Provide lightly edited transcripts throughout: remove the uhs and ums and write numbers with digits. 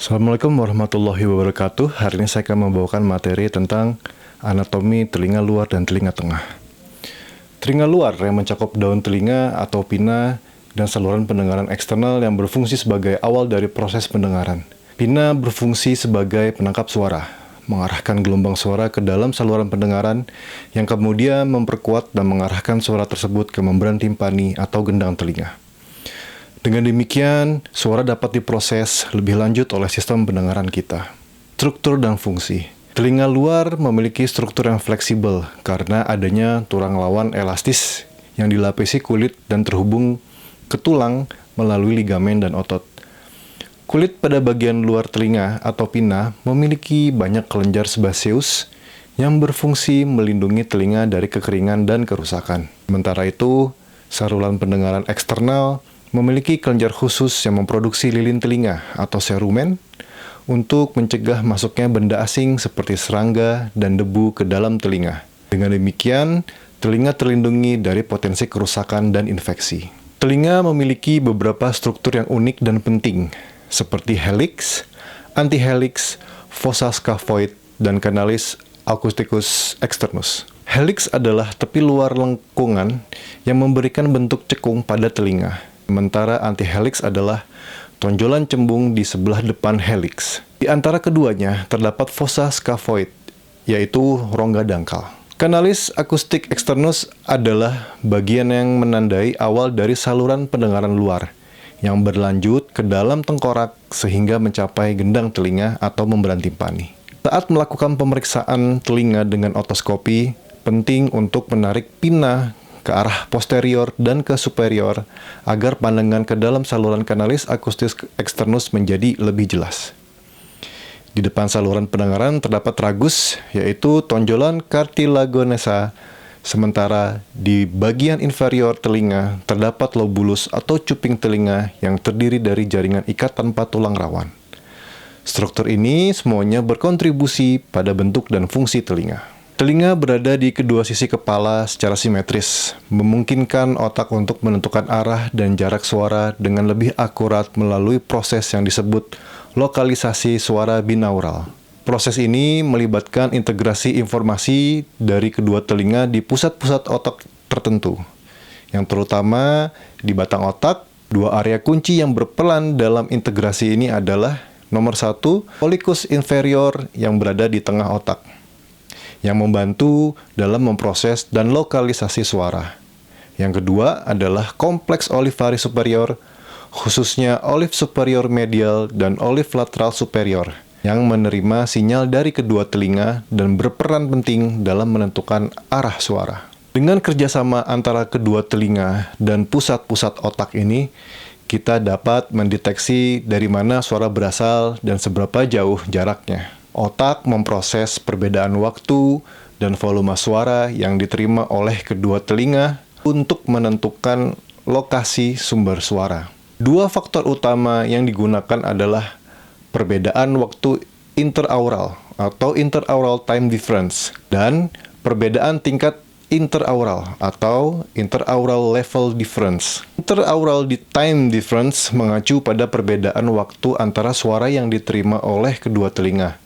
Assalamualaikum warahmatullahi wabarakatuh. Hari ini saya akan membawakan materi tentang anatomi telinga luar dan telinga tengah. Telinga luar yang mencakup daun telinga atau pinna dan saluran pendengaran eksternal yang berfungsi sebagai awal dari proses pendengaran. Pinna berfungsi sebagai penangkap suara, mengarahkan gelombang suara ke dalam saluran pendengaran yang kemudian memperkuat dan mengarahkan suara tersebut ke membran timpani atau gendang telinga. Dengan demikian, suara dapat diproses lebih lanjut oleh sistem pendengaran kita. Struktur dan fungsi. Telinga luar memiliki struktur yang fleksibel karena adanya tulang lawan elastis yang dilapisi kulit dan terhubung ke tulang melalui ligamen dan otot. Kulit pada bagian luar telinga atau pinna memiliki banyak kelenjar sebaceus yang berfungsi melindungi telinga dari kekeringan dan kerusakan. Sementara itu, saluran pendengaran eksternal memiliki kelenjar khusus yang memproduksi lilin telinga atau cerumen untuk mencegah masuknya benda asing seperti serangga dan debu ke dalam telinga. Dengan demikian, telinga terlindungi dari potensi kerusakan dan infeksi. Telinga memiliki beberapa struktur yang unik dan penting, seperti helix, antihelix, fossa scaphoid, dan canalis acousticus externus. Helix adalah tepi luar lengkungan yang memberikan bentuk cekung pada telinga. Sementara antihelix adalah tonjolan cembung di sebelah depan helix. Di antara keduanya terdapat fossa scaphoid, yaitu rongga dangkal. Canalis acousticus externus adalah bagian yang menandai awal dari saluran pendengaran luar, yang berlanjut ke dalam tengkorak sehingga mencapai gendang telinga atau membran timpani. Saat melakukan pemeriksaan telinga dengan otoskopi, penting untuk menarik pinna ke arah posterior dan ke superior agar pandangan ke dalam saluran canalis acousticus externus menjadi lebih jelas. Di depan saluran pendengaran terdapat tragus, yaitu tonjolan cartilagineusa, sementara di bagian inferior telinga terdapat lobulus atau cuping telinga yang terdiri dari jaringan ikat tanpa tulang rawan. Struktur ini semuanya berkontribusi pada bentuk dan fungsi telinga. Telinga berada di kedua sisi kepala secara simetris, memungkinkan otak untuk menentukan arah dan jarak suara dengan lebih akurat melalui proses yang disebut lokalisasi suara binaural. Proses ini melibatkan integrasi informasi dari kedua telinga di pusat-pusat otak tertentu, yang terutama di batang otak. Dua area kunci yang berperan dalam integrasi ini adalah nomor 1, polliculus inferior yang berada di tengah otak, yang membantu dalam memproses dan lokalisasi suara. Yang kedua adalah kompleks olivari superior, khususnya oliv superior medial dan oliv lateral superior, yang menerima sinyal dari kedua telinga dan berperan penting dalam menentukan arah suara. Dengan kerjasama antara kedua telinga dan pusat-pusat otak ini, kita dapat mendeteksi dari mana suara berasal dan seberapa jauh jaraknya. Otak memproses perbedaan waktu dan volume suara yang diterima oleh kedua telinga untuk menentukan lokasi sumber suara. Dua faktor utama yang digunakan adalah perbedaan waktu interaural atau interaural time difference dan perbedaan tingkat interaural atau interaural level difference. Interaural time difference mengacu pada perbedaan waktu antara suara yang diterima oleh kedua telinga.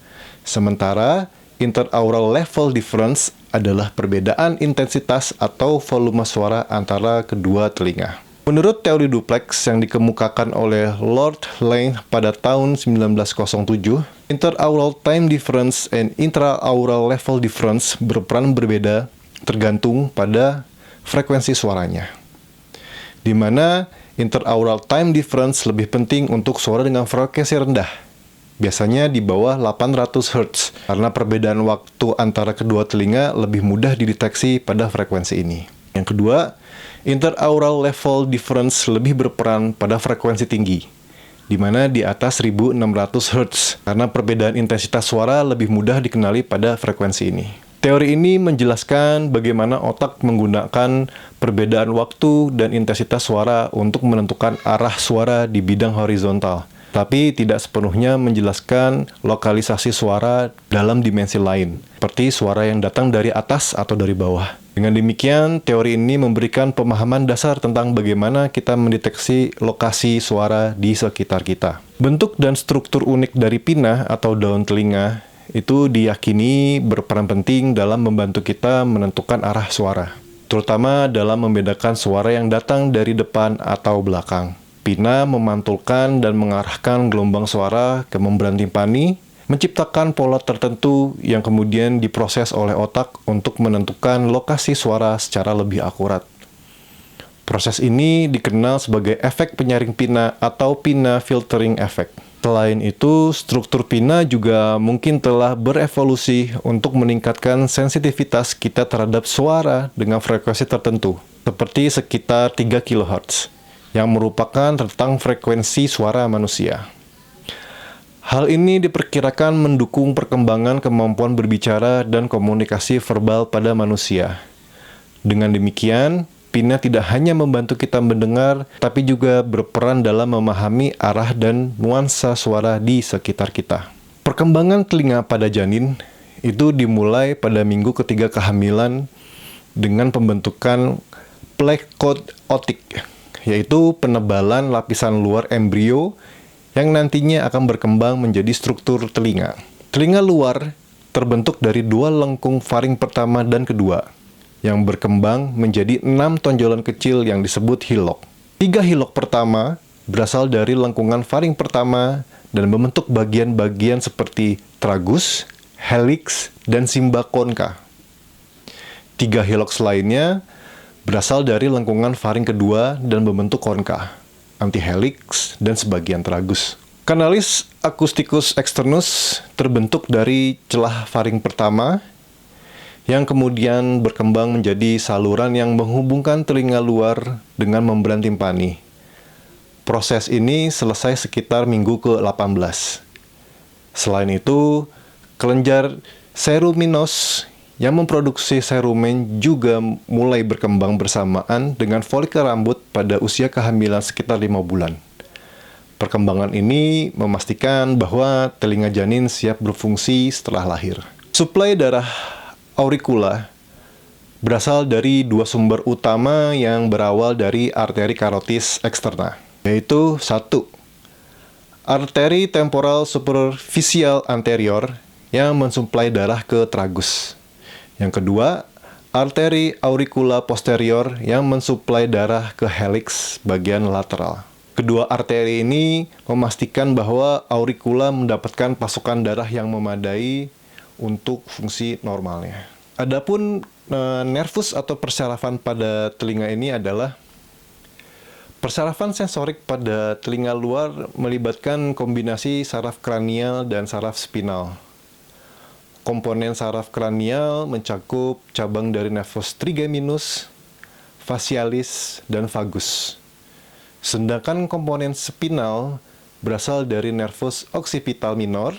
Sementara interaural level difference adalah perbedaan intensitas atau volume suara antara kedua telinga. Menurut teori duplex yang dikemukakan oleh Lord Lang pada tahun 1907, interaural time difference and intraaural level difference berperan berbeda tergantung pada frekuensi suaranya, di mana interaural time difference lebih penting untuk suara dengan frekuensi rendah, biasanya di bawah 800 Hz, karena perbedaan waktu antara kedua telinga lebih mudah dideteksi pada frekuensi ini. Yang kedua, interaural level difference lebih berperan pada frekuensi tinggi, di mana di atas 1600 Hz, karena perbedaan intensitas suara lebih mudah dikenali pada frekuensi ini. Teori ini menjelaskan bagaimana otak menggunakan perbedaan waktu dan intensitas suara untuk menentukan arah suara di bidang horizontal, tapi tidak sepenuhnya menjelaskan lokalisasi suara dalam dimensi lain, seperti suara yang datang dari atas atau dari bawah. Dengan demikian, teori ini memberikan pemahaman dasar tentang bagaimana kita mendeteksi lokasi suara di sekitar kita. Bentuk dan struktur unik dari pinna atau daun telinga itu diyakini berperan penting dalam membantu kita menentukan arah suara, terutama dalam membedakan suara yang datang dari depan atau belakang. Pinna memantulkan dan mengarahkan gelombang suara ke membran timpani, menciptakan pola tertentu yang kemudian diproses oleh otak untuk menentukan lokasi suara secara lebih akurat. Proses ini dikenal sebagai efek penyaring pinna atau pinna filtering effect. Selain itu, struktur pinna juga mungkin telah berevolusi untuk meningkatkan sensitivitas kita terhadap suara dengan frekuensi tertentu, seperti sekitar 3 kHz. Yang merupakan rentang frekuensi suara manusia. Hal ini diperkirakan mendukung perkembangan kemampuan berbicara dan komunikasi verbal pada manusia. Dengan demikian, pinna tidak hanya membantu kita mendengar, tapi juga berperan dalam memahami arah dan nuansa suara di sekitar kita. Perkembangan telinga pada janin itu dimulai pada minggu ketiga kehamilan dengan pembentukan plaque coat otik, yaitu penebalan lapisan luar embrio yang nantinya akan berkembang menjadi struktur telinga. Telinga luar terbentuk dari 2 lengkung faring pertama dan kedua, yang berkembang menjadi 6 tonjolan kecil yang disebut hilok. 3 hilok pertama berasal dari lengkungan faring pertama dan membentuk bagian-bagian seperti tragus, helix, dan simba concha. 3 hilok lainnya berasal dari lengkungan faring kedua dan membentuk concha, antihelix, dan sebagian tragus. Canalis acousticus externus terbentuk dari celah faring pertama yang kemudian berkembang menjadi saluran yang menghubungkan telinga luar dengan membran timpani. Proses ini selesai sekitar minggu ke-18. Selain itu, kelenjar ceruminous yang memproduksi cerumen juga mulai berkembang bersamaan dengan folikel rambut pada usia kehamilan sekitar 5 bulan. Perkembangan ini memastikan bahwa telinga janin siap berfungsi setelah lahir. Suplai darah auricula berasal dari 2 sumber utama yang berawal dari arteri karotis eksterna, yaitu 1. Arteri temporal superficial anterior yang mensuplai darah ke tragus. Yang kedua, arteri auricula posterior yang mensuplai darah ke helix bagian lateral. Kedua arteri ini memastikan bahwa auricula mendapatkan pasokan darah yang memadai untuk fungsi normalnya. Adapun nervus atau persarafan pada telinga ini adalah persarafan sensorik pada telinga luar melibatkan kombinasi saraf kranial dan saraf spinal. Komponen saraf kranial mencakup cabang dari nervus trigeminus, facialis, dan vagus. Sedangkan komponen spinal berasal dari nervus occipital minor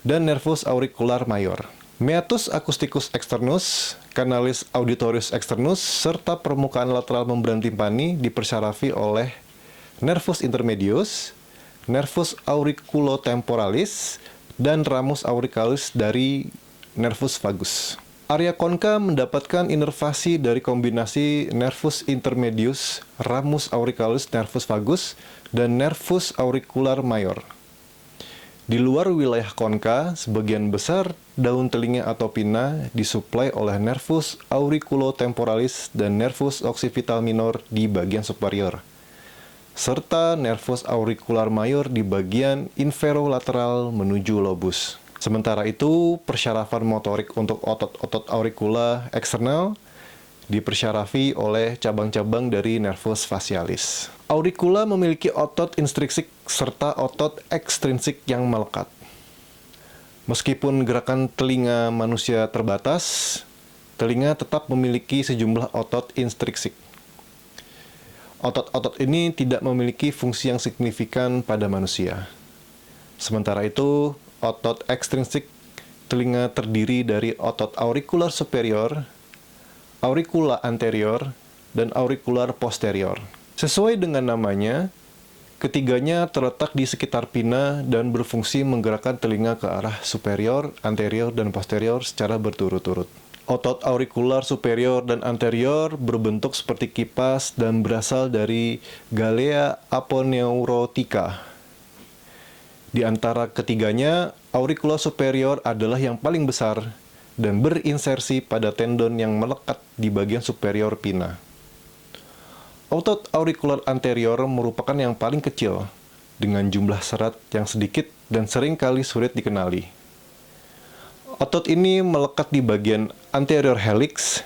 dan nervus auricular mayor. Meatus acousticus externus, canalis auditorius externus, serta permukaan lateral membran timpani dipersarafi oleh nervus intermedius, nervus auriculotemporalis, dan ramus auriculis dari nervus vagus. Area concha mendapatkan inervasi dari kombinasi nervus intermedius, ramus auriculis, nervus vagus, dan nervus auricular mayor. Di luar wilayah concha, sebagian besar daun telinga atau pinna disuplai oleh nervus auriculotemporalis dan nervus occipital minor di bagian superior, serta nervus auricular mayor di bagian inferolateral menuju lobus. Sementara itu, persyarafan motorik untuk otot-otot auricula eksternal dipersyarafi oleh cabang-cabang dari nervus facialis. Auricula memiliki otot intrinsik serta otot ekstrinsik yang melekat. Meskipun gerakan telinga manusia terbatas, telinga tetap memiliki sejumlah otot intrinsik. Otot-otot ini tidak memiliki fungsi yang signifikan pada manusia. Sementara itu, otot ekstrinsik telinga terdiri dari otot aurikular superior, auricula anterior, dan aurikular posterior. Sesuai dengan namanya, Ketiganya terletak di sekitar pina dan berfungsi menggerakkan telinga ke arah superior, anterior, dan posterior secara berturut-turut. Otot aurikular superior dan anterior berbentuk seperti kipas dan berasal dari galea aponeurotica. Di antara ketiganya, aurikular superior adalah yang paling besar dan berinsersi pada tendon yang melekat di bagian superior pina. Otot aurikular anterior merupakan yang paling kecil, dengan jumlah serat yang sedikit dan seringkali sulit dikenali. Otot ini melekat di bagian anterior helix,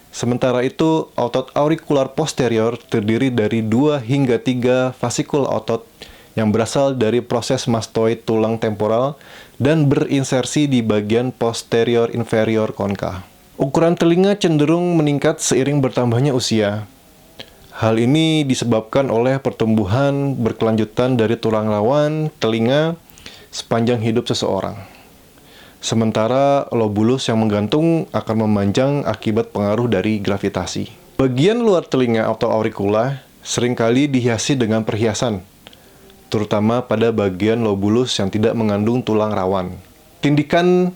sementara itu otot aurikular posterior terdiri dari 2 hingga 3 fasikul otot yang berasal dari proses mastoid tulang temporal dan berinsersi di bagian posterior inferior konka. Ukuran telinga cenderung meningkat seiring bertambahnya usia. Hal ini disebabkan oleh pertumbuhan berkelanjutan dari tulang rawan telinga sepanjang hidup seseorang. Sementara lobulus yang menggantung akan memanjang akibat pengaruh dari gravitasi. Bagian luar telinga atau auricula seringkali dihiasi dengan perhiasan, terutama pada bagian lobulus yang tidak mengandung tulang rawan. Tindikan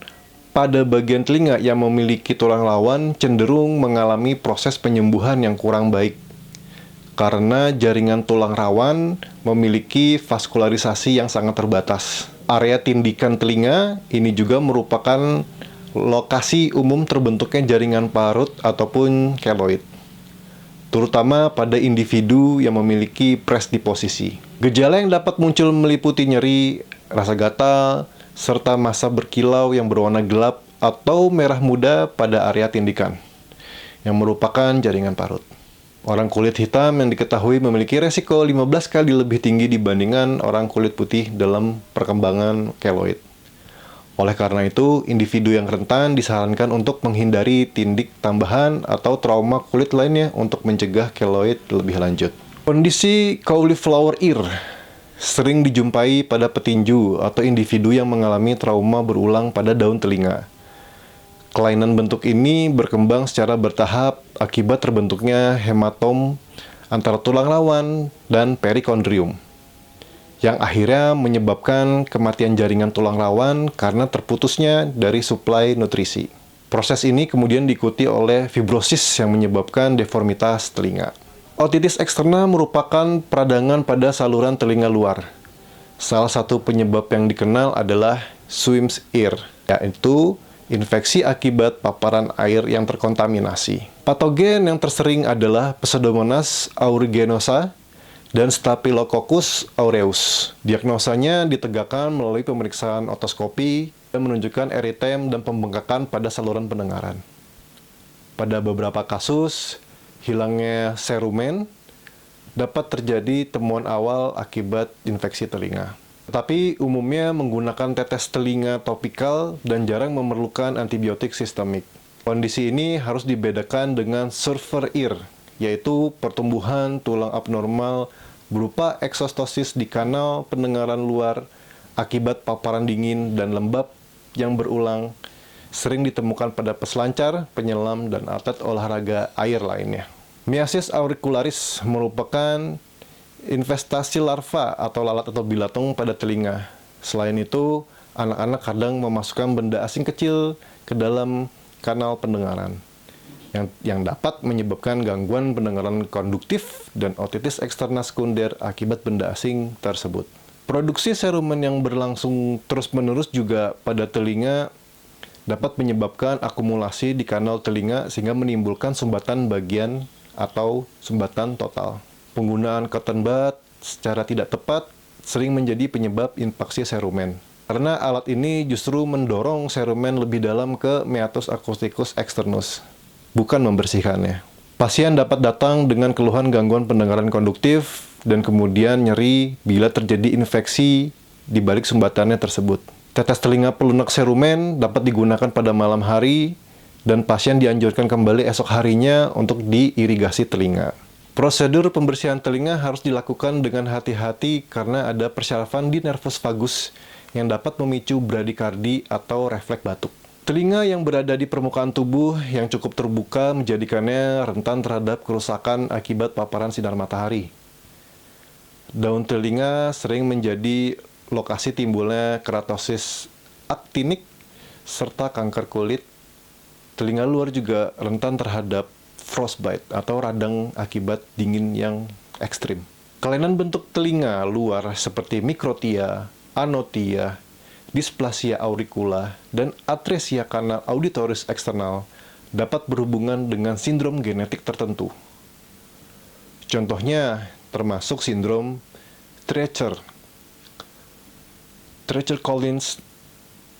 pada bagian telinga yang memiliki tulang rawan cenderung mengalami proses penyembuhan yang kurang baik, karena jaringan tulang rawan memiliki vaskularisasi yang sangat terbatas. Area tindikan telinga ini juga merupakan lokasi umum terbentuknya jaringan parut ataupun keloid, terutama pada individu yang memiliki presdiposisi. Gejala yang dapat muncul meliputi nyeri, rasa gatal, serta massa berkilau yang berwarna gelap atau merah muda pada area tindikan, yang merupakan jaringan parut. Orang kulit hitam yang diketahui memiliki resiko 15 kali lebih tinggi dibandingkan orang kulit putih dalam perkembangan keloid. Oleh karena itu, individu yang rentan disarankan untuk menghindari tindik tambahan atau trauma kulit lainnya untuk mencegah keloid lebih lanjut. Kondisi cauliflower ear sering dijumpai pada petinju atau individu yang mengalami trauma berulang pada daun telinga. Kelainan bentuk ini berkembang secara bertahap akibat terbentuknya hematom antara tulang rawan dan perikondrium, yang akhirnya menyebabkan kematian jaringan tulang rawan karena terputusnya dari suplai nutrisi. Proses ini kemudian diikuti oleh fibrosis yang menyebabkan deformitas telinga. Otitis eksterna merupakan peradangan pada saluran telinga luar. Salah satu penyebab yang dikenal adalah Swimm's ear, yaitu infeksi akibat paparan air yang terkontaminasi. Patogen yang tersering adalah Pseudomonas aeruginosa dan Staphylococcus aureus. Diagnosanya ditegakkan melalui pemeriksaan otoskopi dan menunjukkan eritem dan pembengkakan pada saluran pendengaran. Pada beberapa kasus, hilangnya serumen dapat terjadi temuan awal akibat infeksi telinga. Tetapi umumnya menggunakan tetes telinga topikal dan jarang memerlukan antibiotik sistemik. Kondisi ini harus dibedakan dengan surfer ear, yaitu pertumbuhan tulang abnormal berupa eksostosis di kanal pendengaran luar akibat paparan dingin dan lembab yang berulang, sering ditemukan pada peselancar, penyelam, dan atlet olahraga air lainnya. Myiasis auricularis merupakan investasi larva atau lalat atau bilatung pada telinga. Selain itu, anak-anak kadang memasukkan benda asing kecil ke dalam kanal pendengaran yang dapat menyebabkan gangguan pendengaran konduktif dan otitis eksterna sekunder akibat benda asing tersebut. Produksi serumen yang berlangsung terus-menerus juga pada telinga dapat menyebabkan akumulasi di kanal telinga sehingga menimbulkan sumbatan bagian atau sumbatan total. Penggunaan cotton bud secara tidak tepat sering menjadi penyebab infaksi serumen. Karena alat ini justru mendorong serumen lebih dalam ke meatus acousticus externus, bukan membersihkannya. Pasien dapat datang dengan keluhan gangguan pendengaran konduktif dan kemudian nyeri bila terjadi infeksi di balik sumbatannya tersebut. Tetes telinga pelunak serumen dapat digunakan pada malam hari dan pasien dianjurkan kembali esok harinya untuk diirigasi telinga. Prosedur pembersihan telinga harus dilakukan dengan hati-hati karena ada persyarafan di nervus vagus yang dapat memicu bradikardi atau refleks batuk. Telinga yang berada di permukaan tubuh yang cukup terbuka menjadikannya rentan terhadap kerusakan akibat paparan sinar matahari. Daun telinga sering menjadi lokasi timbulnya keratosis aktinik serta kanker kulit. Telinga luar juga rentan terhadap frostbite atau radang akibat dingin yang ekstrim. Kelainan bentuk telinga luar seperti mikrotia, anotia, displasia auricula, dan atresia kanal auditoris eksternal dapat berhubungan dengan sindrom genetik tertentu. Contohnya termasuk sindrom Treacher-Collins,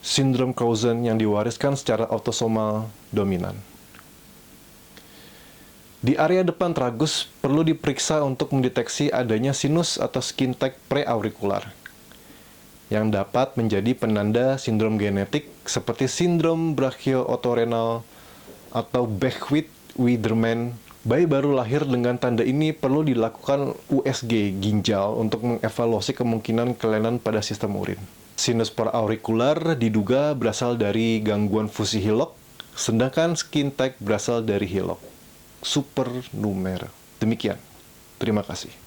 sindrom Crouzon yang diwariskan secara autosomal dominan. Di area depan tragus perlu diperiksa untuk mendeteksi adanya sinus atau skin tag preaurikular yang dapat menjadi penanda sindrom genetik seperti sindrom brachio-otorenal atau Beckwith-Wiedermann. Bayi baru lahir dengan tanda ini perlu dilakukan USG ginjal untuk mengevaluasi kemungkinan kelainan pada sistem urin. Sinus paraurikular diduga berasal dari gangguan fusi Hillock, sedangkan skin tag berasal dari Hillock. Supernumerary. Demikian. Terima kasih.